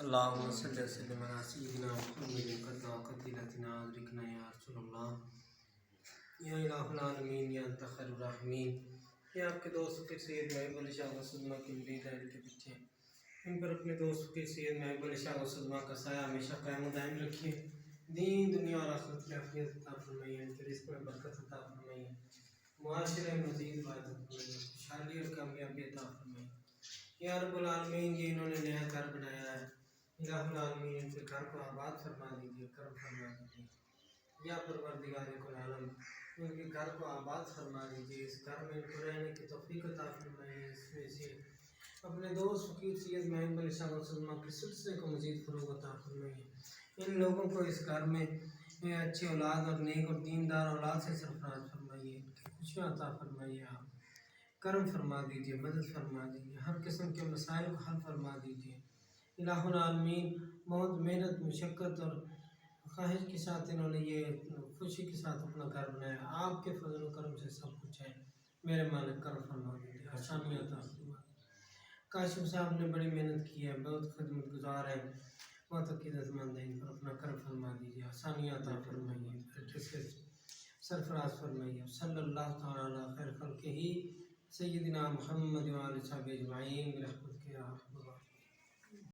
اللهم صل وسلم على سيدنا محمد قد قتلتنا ادركنا یا رسول اللہ یا الہ العالمین یا انت خیر الرحمین۔ یہ آپ کے دوست فقیر سید محب علی شاہ وسلمہ کے مرید ہیں کے پیچھے ان پر اپنے دوست فقیر سید محب علی شاہ وسلمہ کا سایہ ہمیشہ قائم و دائم رکھیے، دین دنیا اور آخرت کی عافیت عطا فرمائیے، ان کے رزق میں برکت عطا فرمائیے، معاشرے میں مزید برکت فرمائیے، خوشحالی اور کامیابی عطا فرمائیے یا رب العالمین۔ یہ انہوں نے نیا گھر بنایا ہے، الہ العالمین ان کے گھر کو آباد فرما دیجیے، کرم فرما دیجیے یا پروردگار کل عالم ان کے گھر کو آباد فرما دیجیے، اس گھر میں ان کو رہنے کی توفیق عطا فرمائیے، اس میں سے اپنے دوست فقیر سید محب علی شاہ وسلمہ کے سلسلے کو مزید فروغ عطا فرمائیے، ان لوگوں کو اس گھر میں اچھی اولاد اور نیک اور دیندار اولاد سے سرفراز فرمائیے، ان کی خوشیاں عطا فرمائیے، آپ کرم فرما دیجیے، مدد فرما دیجیے، ہر قسم کے مسائل کو حل فرما دیجیے الہ العالمین۔ بہت محنت مشقت اور خواہش کے ساتھ انہوں نے یہ خوشی کے ساتھ اپنا گھر بنایا، آپ کے فضل و کرم سے سب کچھ ہے، میرے مالک کرم فرما دیجیے، آسانیاں عطا فرما دیجیے۔ کاشف صاحب نے بڑی محنت کی ہے، بہت خدمت گزار ہے، بہت عقیدت مند ہے، ان پر اپنا کرم فرما دیجیے، آسانیاں عطا فرمائیے، سرفراز فرمائیے۔ صلی اللہ تعالیٰ علی خیر خلقہ سیدنا محمد و آلہ وصحبہ اجمعین برحمتک یا